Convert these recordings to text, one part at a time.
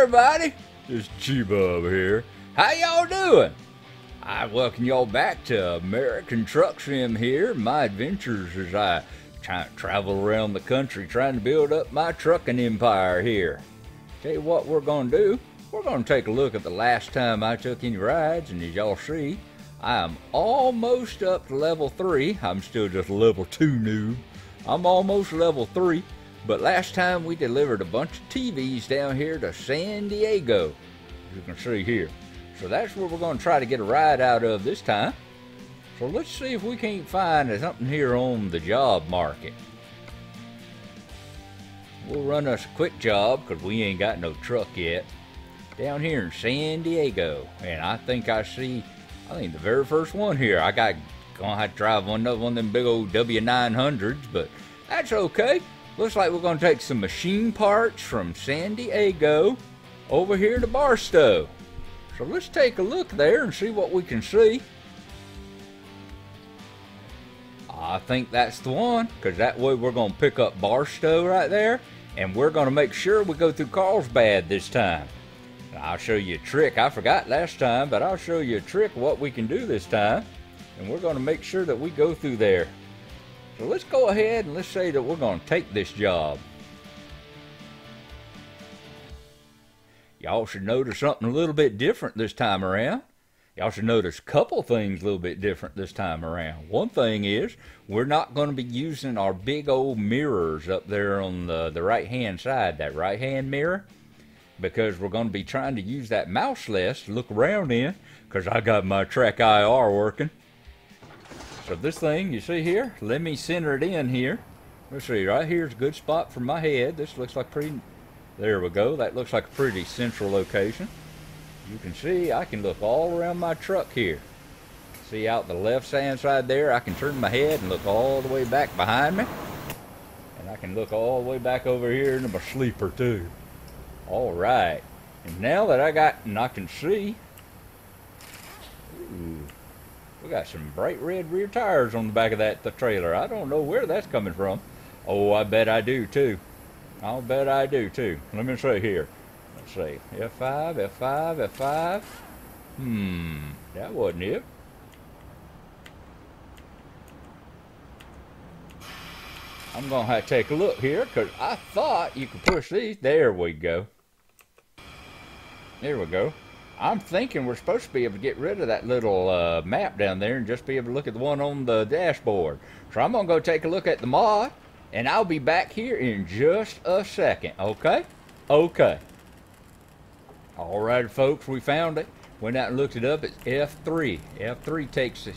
everybody, it's G-Bub here. How y'all doing? I welcome y'all back to American Truck Sim here. My adventures as I travel around the country trying to build up my trucking empire here. Tell you what we're going to do. We're going to take a look at the last time I took any rides, and as y'all see, I am almost up to level 3. I'm still just level 2 noob. I'm almost level 3. But last time we delivered a bunch of TVs down here to San Diego, as you can see here. So that's where we're going to try to get a ride out of this time. So let's see if we can't find something here on the job market. We'll run us a quick job because we ain't got no truck yet. Down here in San Diego. And I think the very first one here. Gonna have to drive one of them big old W900s, but that's okay. Looks like we're going to take some machine parts from San Diego over here to Barstow. So let's take a look there and see what we can see. I think that's the one, because that way we're going to pick up Barstow right there, and we're going to make sure we go through Carlsbad this time. Now, I'll show you a trick. I forgot last time, but I'll show you a trick of what we can do this time, and we're going to make sure that we go through there. So let's go ahead and let's say that we're going to take this job. Y'all should notice something a little bit different this time around. Y'all should notice a couple things a little bit different this time around. One thing is, we're not going to be using our big old mirrors up there on the right-hand side, that right-hand mirror, because we're going to be trying to use that mouse less to look around in, because I got my Track IR working. So this thing, you see here, let me center it in here. Let's see, right here's a good spot for my head. This looks like there we go. That looks like a pretty central location. You can see I can look all around my truck here. See out the left hand side there, I can turn my head and look all the way back behind me. And I can look all the way back over here into my sleeper too. All right. And now that I can see, ooh, we got some bright red rear tires on the back of the trailer. I don't know where that's coming from. Oh, I bet I do too. I'll bet I do too. Let me see here. Let's see. F5, F5, F5. That wasn't it. I'm going to have to take a look here because I thought you could push these. There we go. There we go. I'm thinking we're supposed to be able to get rid of that little map down there and just be able to look at the one on the dashboard. So I'm going to go take a look at the mod, and I'll be back here in just a second, okay? Okay. All right, folks, we found it. Went out and looked it up. It's F3. F3 takes it,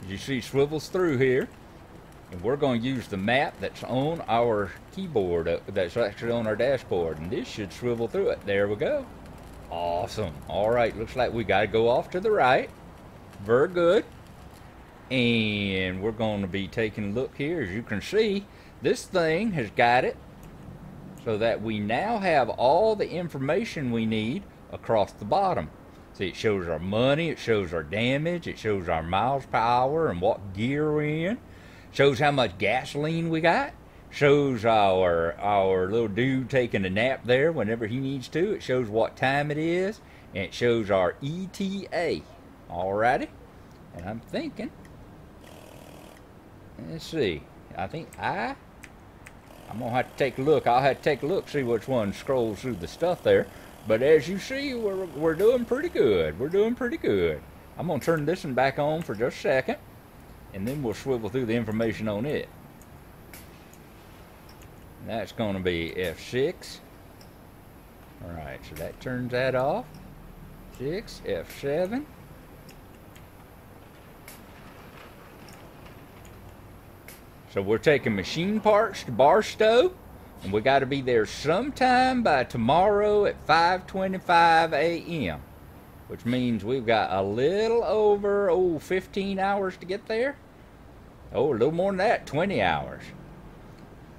as you see, swivels through here. And we're going to use the map that's on our keyboard, that's actually on our dashboard. And this should swivel through it. There we go. Awesome. All right, looks like we got to go off to the right. Very good. And we're going to be taking a look here. As you can see, this thing has got it so that we now have all the information we need across the bottom. See, it shows our money, it shows our damage, it shows our miles per hour and what gear we're in. Shows how much gasoline we got. Shows our little dude taking a nap there whenever he needs to. It shows what time it is, and it shows our ETA. Alrighty, and I'm thinking, let's see, I think I'm gonna have to take a look. I'll have to take a look, see which one scrolls through the stuff there. But as you see, we're doing pretty good. We're doing pretty good. I'm gonna turn this one back on for just a second, and then we'll swivel through the information on it. That's going to be F6. Alright, so that turns that off. 6, F7. So we're taking machine parts to Barstow, and we got to be there sometime by tomorrow at 5:25 a.m. Which means we've got a little over, 15 hours to get there. A little more than that, 20 hours.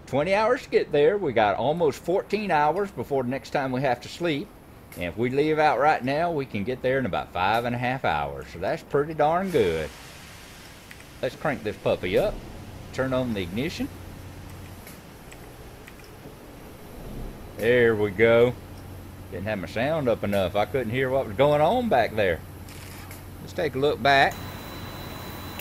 20 hours to get there. We got almost 14 hours before the next time we have to sleep. And if we leave out right now, we can get there in about 5.5 hours. So that's pretty darn good. Let's crank this puppy up. Turn on the ignition. There we go. Didn't have my sound up enough. I couldn't hear what was going on back there. Let's take a look back.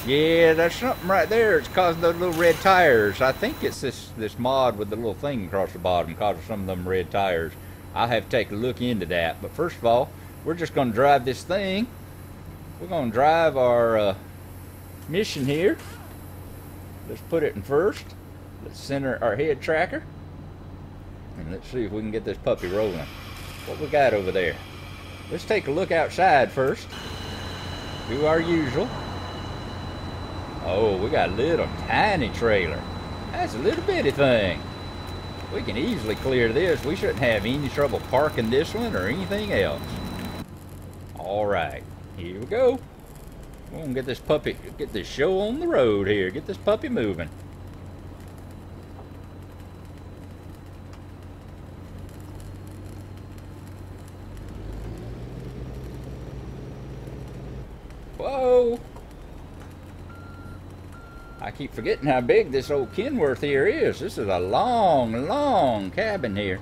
Yeah, there's something right there. It's causing those little red tires. I think it's this mod with the little thing across the bottom causing some of them red tires. I'll have to take a look into that. But first of all, we're just going to drive this thing. We're going to drive our mission here. Let's put it in first. Let's center our head tracker. And let's see if we can get this puppy rolling. What we got over there? Let's take a look outside first. Do our usual. Oh, we got a little tiny trailer. That's a little bitty thing. We can easily clear this. We shouldn't have any trouble parking this one or anything else. All right, here we go. We're gonna get this puppy, get this show on the road here. Get this puppy moving. Whoa. I keep forgetting how big this old Kenworth here is. This is a long, long cabin here.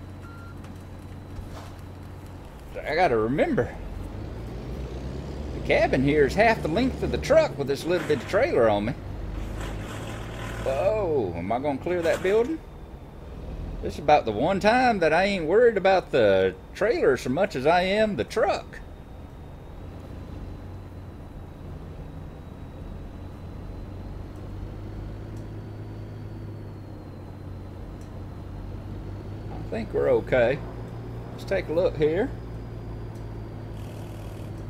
So I gotta remember, the cabin here is half the length of the truck with this little bit of trailer on me. Whoa, am I gonna clear that building? This is about the one time that I ain't worried about the trailer so much as I am the truck. I think we're okay. Let's take a look here.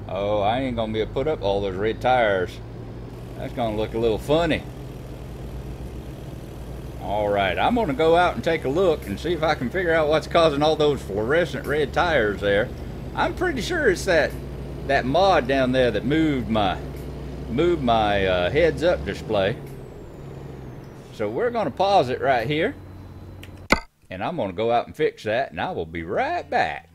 Oh, I ain't gonna be able to put up all those red tires. That's gonna look a little funny. All right, I'm gonna go out and take a look and see if I can figure out what's causing all those fluorescent red tires there. I'm pretty sure it's that mod down there that moved my heads up display. So we're gonna pause it right here. And I'm going to go out and fix that, and I will be right back.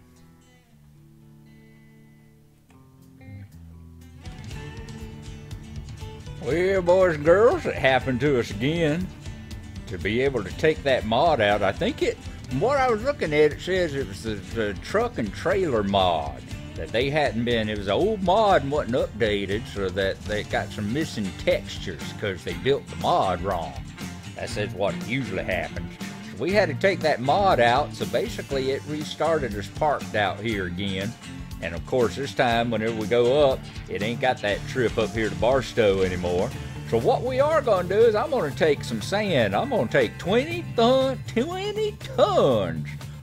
Well, boys and girls, it happened to us again. To be able to take that mod out, I think from what I was looking at, it says it was the truck and trailer mod. That they hadn't been, it was an old mod and wasn't updated, so that they got some missing textures because they built the mod wrong. That's what usually happens. We had to take that mod out, so basically it restarted us parked out here again. And of course this time whenever we go up, it ain't got that trip up here to Barstow anymore. So what we are going to do is I'm going to take some sand. I'm going to take 20 tons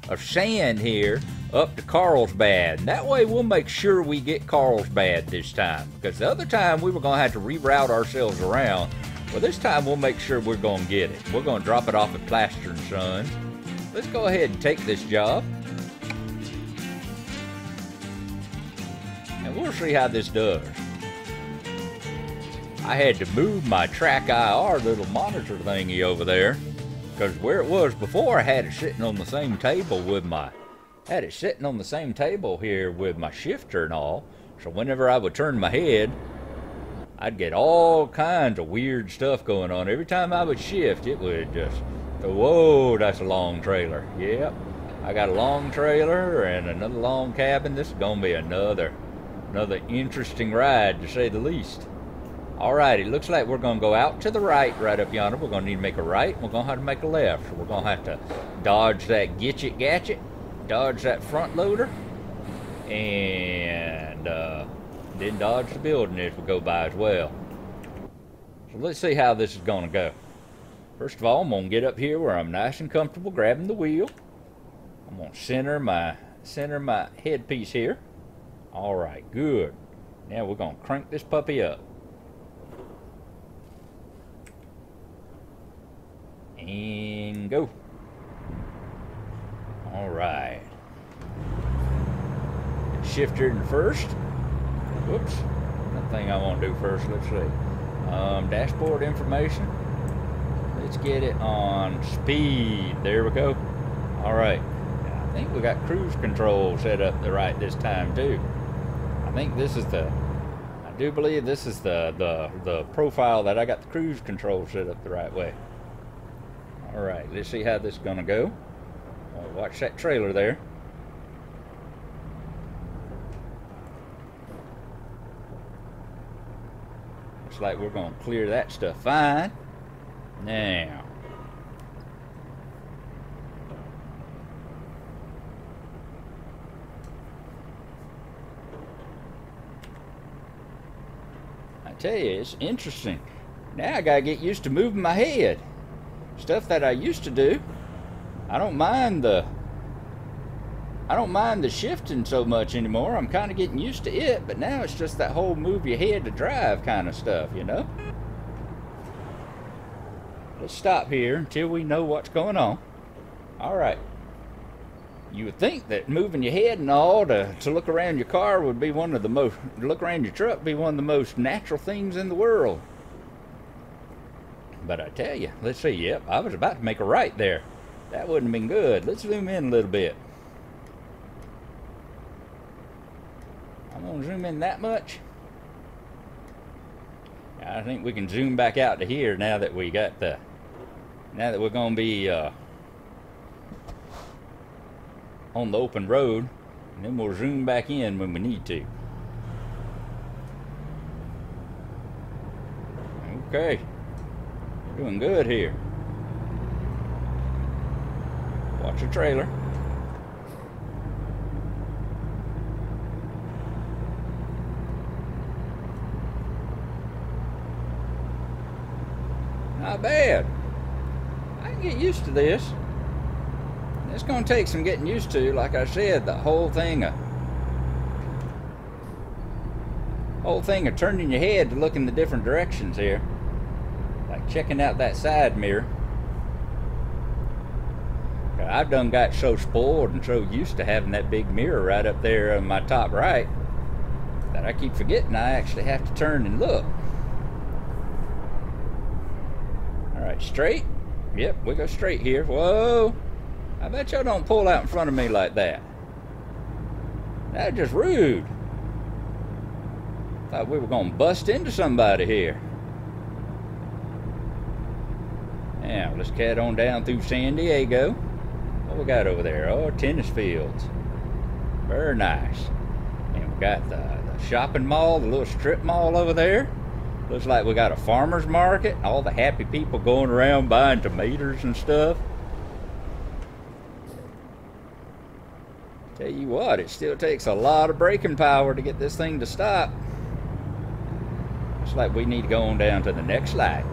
of sand here up to Carlsbad. And that way we'll make sure we get Carlsbad this time. Because the other time we were going to have to reroute ourselves around. Well, this time we'll make sure we're going to get it. We're going to drop it off at Plaster & Sons. Let's go ahead and take this job. And we'll see how this does. I had to move my Track IR little monitor thingy over there. Because where it was before, I had it sitting on the same table with here with my shifter and all. So whenever I would turn my head, I'd get all kinds of weird stuff going on. Every time I would shift, it would just, whoa, that's a long trailer. Yep, I got a long trailer and another long cabin. This is going to be another interesting ride, to say the least. All right, it looks like we're going to go out to the right up yonder. We're going to need to make a right, and we're going to have to make a left. So we're going to have to dodge that gadget, dodge that front loader, and then dodge the building as we go by as well. So let's see how this is going to go. First of all, I'm going to get up here where I'm nice and comfortable grabbing the wheel. I'm going to center my headpiece here. All right, good. Now we're going to crank this puppy up. And go. All right. Shifter in first. Whoops. Another thing I want to do first. Let's see. Dashboard information. Let's get it on speed. There we go. All right. I think we got cruise control set up right this time too. I do believe this is the profile that I got the cruise control set up the right way. All right. Let's see how this is gonna go. Watch that trailer there. Looks like we're gonna clear that stuff fine. Now, I tell you, it's interesting. Now I gotta get used to moving my head. Stuff that I used to do, I don't mind the shifting so much anymore. I'm kind of getting used to it, but now it's just that whole move your head to drive kind of stuff, you know? Let's stop here until we know what's going on. All right. You would think that moving your head and all to look around your car would be one of the most, look around your truck would be one of the most natural things in the world. But I tell you, let's see, yep, I was about to make a right there. That wouldn't have been good. Let's zoom in a little bit. I'm gonna zoom in that much. I think we can zoom back out to here now that we got the, now that we're gonna be on the open road, and then we'll zoom back in when we need to. Okay, we're doing good here. Watch the trailer. Not bad. I can get used to this. It's going to take some getting used to. Like I said, the whole thing of turning your head to look in the different directions here. Like checking out that side mirror. I've done got so spoiled and so used to having that big mirror right up there on my top right that I keep forgetting I actually have to turn and look. Alright, straight. Yep, we go straight here. Whoa! I bet y'all don't pull out in front of me like that. That's just rude. Thought we were gonna bust into somebody here. Now, let's cat on down through San Diego. What we got over there? Oh, tennis fields. Very nice. And we got the shopping mall, the little strip mall over there. Looks like we got a farmer's market. All the happy people going around buying tomatoes and stuff. Tell you what, it still takes a lot of braking power to get this thing to stop. Looks like we need to go on down to the next light.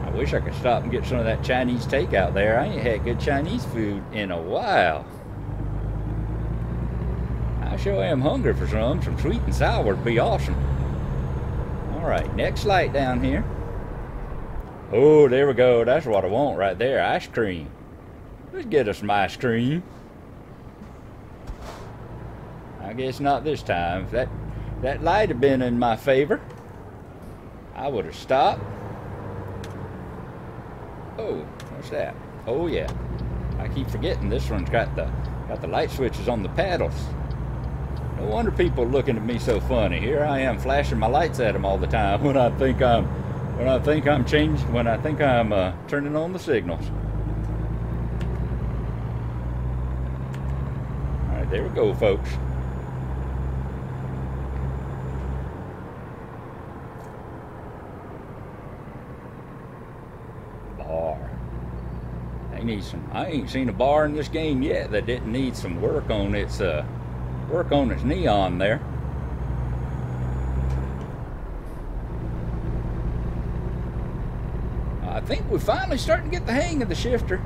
I wish I could stop and get some of that Chinese takeout there. I ain't had good Chinese food in a while. I sure am hungry for some sweet and sour would be awesome. Alright, next light down here. Oh, there we go. That's what I want right there. Ice cream. Let's get us some ice cream. I guess not this time. If that light had been in my favor, I would have stopped. Oh, what's that? Oh yeah. I keep forgetting this one's got the light switches on the paddles. No wonder people are looking at me so funny. Here I am flashing my lights at them all the time when I think I'm turning on the signals. All right, there we go, folks. Bar. I ain't seen a bar in this game yet that didn't need some work on its neon there. I think we're finally starting to get the hang of the shifter.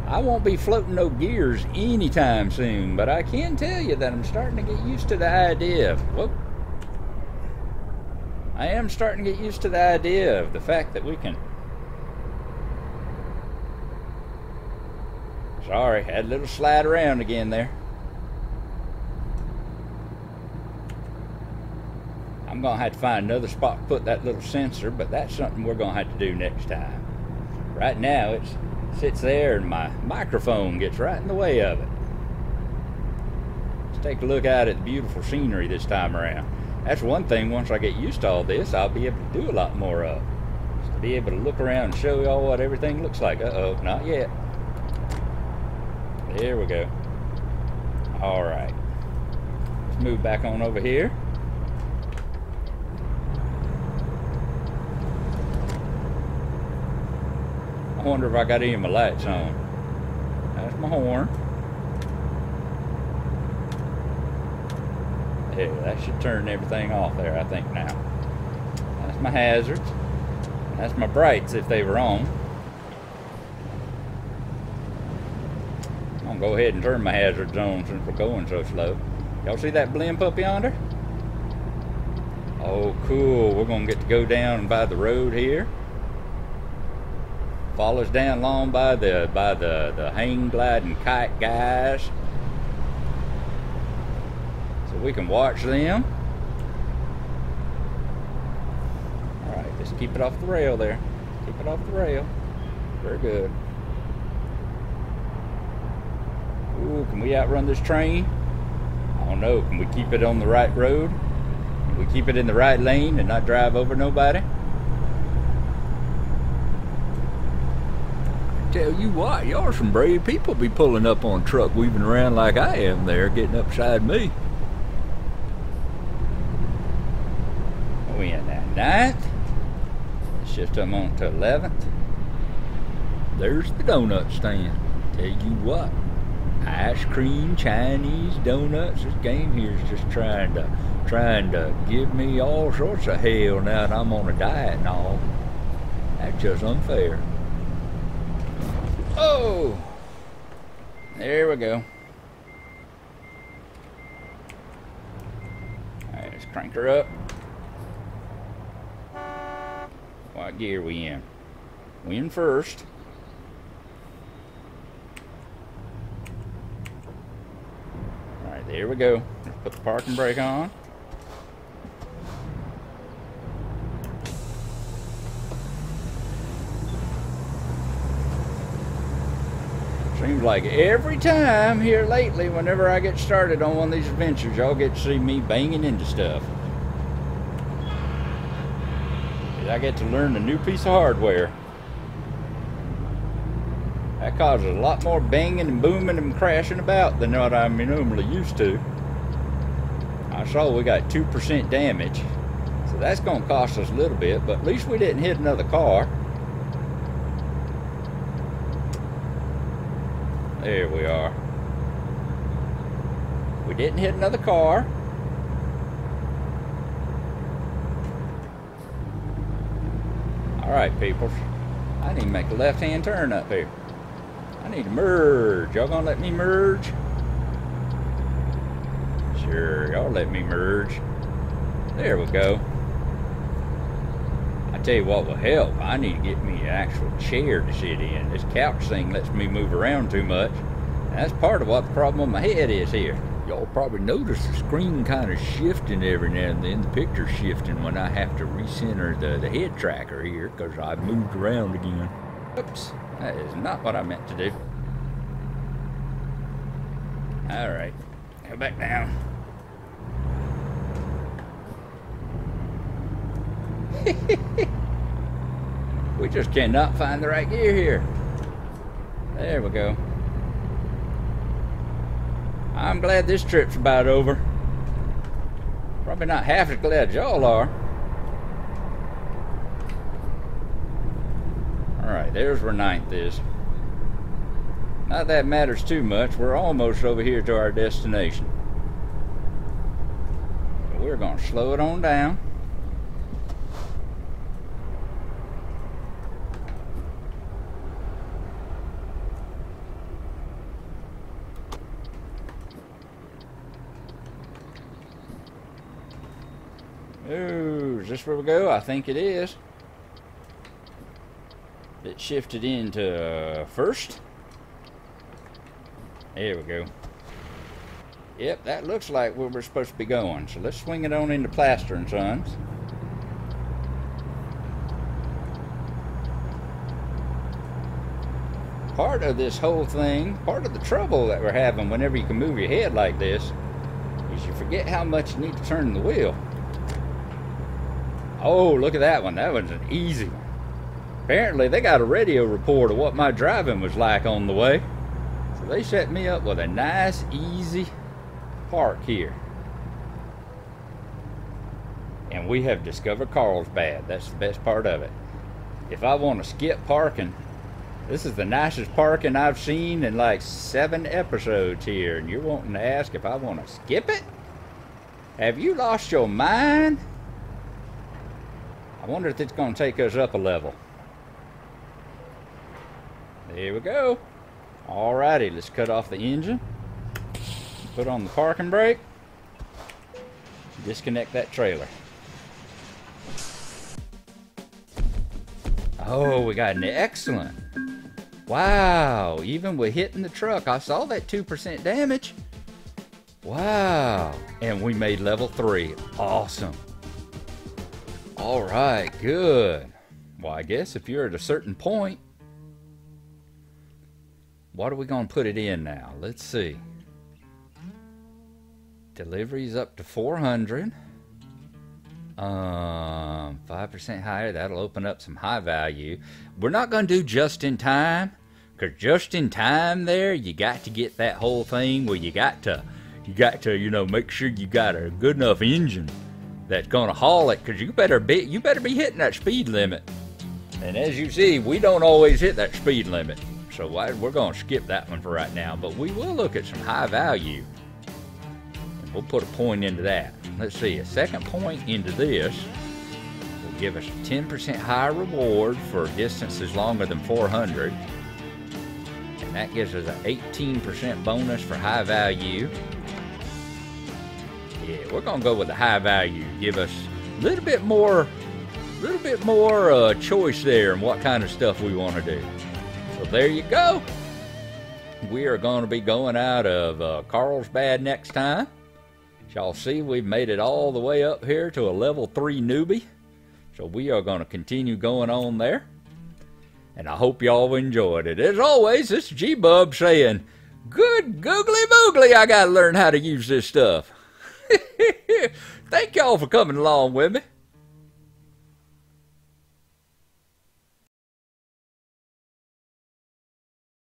I won't be floating no gears anytime soon, but I can tell you that I'm starting to get used to the idea of, whoop. I am starting to get used to the idea of the fact that we can. Sorry, had a little slide around again there. I'm going to have to find another spot to put that little sensor, but that's something we're going to have to do next time. Right now, it sits there and my microphone gets right in the way of it. Let's take a look out at the beautiful scenery this time around. That's one thing, once I get used to all this, I'll be able to do a lot more of. Just to be able to look around and show y'all what everything looks like. Uh-oh, not yet. There we go. All right. Let's move back on over here. wonder if I got any of my lights on. That's my horn. Yeah, that should turn everything off there, I think now. That's my hazards. That's my brights if they were on. I'm gonna go ahead and turn my hazards on since we're going so slow. Y'all see that blimp up yonder? Oh, cool. We're gonna get to go down by the road here. Follow us down along by the hang glide and kite guys, so we can watch them. All right, just keep it off the rail there. Keep it off the rail. Very good. Ooh, can we outrun this train? I don't know. Can we keep it on the right road? Can we keep it in the right lane and not drive over nobody? Tell you what, y'all are some brave people be pulling up on a truck weaving around like I am there, getting up beside me. We in that 9th. Let's shift them on to 11th. There's the donut stand. Tell you what, ice cream, Chinese donuts. This game here is just trying to give me all sorts of hell now that I'm on a diet and all. That's just unfair. Oh, there we go. All right, let's crank her up. What gear we in? We in first. All right, there we go. Let's put the parking brake on. Seems like every time here lately, whenever I get started on one of these adventures, y'all get to see me banging into stuff. I get to learn a new piece of hardware. That causes a lot more banging and booming and crashing about than what I'm normally used to. I saw we got 2% damage, so that's going to cost us a little bit, but at least we didn't hit another car. There we are. We didn't hit another car. Alright, peoples. I need to make a left-hand turn up here. I need to merge. Y'all gonna let me merge? Sure, y'all let me merge. There we go. I tell you what will help. I need to get me an actual chair to sit in. This couch thing lets me move around too much. And that's part of what the problem with my head is here. Y'all probably notice the screen kind of shifting every now and then. The picture's shifting when I have to recenter the head tracker here because I've moved around again. Oops, that is not what I meant to do. Alright, go back down. We just cannot find the right gear here. There we go. I'm glad this trip's about over. Probably not half as glad y'all are. Alright, there's where 9th is. Not that matters too much. We're almost over here to our destination. So we're going to slow it on down. Oh, is this where we go? I think it is. It shifted into first. There we go. Yep, that looks like where we're supposed to be going. So let's swing it on into Plaster and Sons. Part of this whole thing, part of the trouble that we're having whenever you can move your head like this, is you forget how much you need to turn the wheel. Oh, look at that one. That one's an easy one. Apparently, they got a radio report of what my driving was like on the way. So they set me up with a nice, easy park here. And we have discovered Carlsbad. That's the best part of it. If I want to skip parking This is the nicest parking I've seen in like 7 episodes here, and you're wanting to ask if I want to skip it? Have you lost your mind? I wonder if it's going to take us up a level. There we go. Alrighty, let's cut off the engine. Put on the parking brake. Disconnect that trailer. Oh, we got an excellent. Wow, even with hitting the truck, I saw that 2% damage. Wow, and we made level 3. Awesome. All right, good. Well, I guess if you're at a certain point, what are we going to put it in now? Let's see. Deliveries up to 400. 5% higher. That'll open up some high value. We're not going to do just in time, because just in time there, you got to get that whole thing where you got to, you know, make sure you got a good enough engine that's going to haul it, because you better be hitting that speed limit. And as you see, we don't always hit that speed limit. So we're going to skip that one for right now, but we will look at some high value. And we'll put a point into that. Let's see, a second point into this will give us a 10% higher reward for distances longer than 400. And that gives us an 18% bonus for high value. Yeah, we're going to go with the high value. Give us a little bit more choice there in what kind of stuff we want to do. So there you go. We are going to be going out of Carlsbad next time. Y'all see, we've made it all the way up here to a level 3 newbie. So we are going to continue going on there. And I hope y'all enjoyed it. As always, this is G-Bub saying, good googly boogly, I got to learn how to use this stuff. Thank y'all for coming along with me.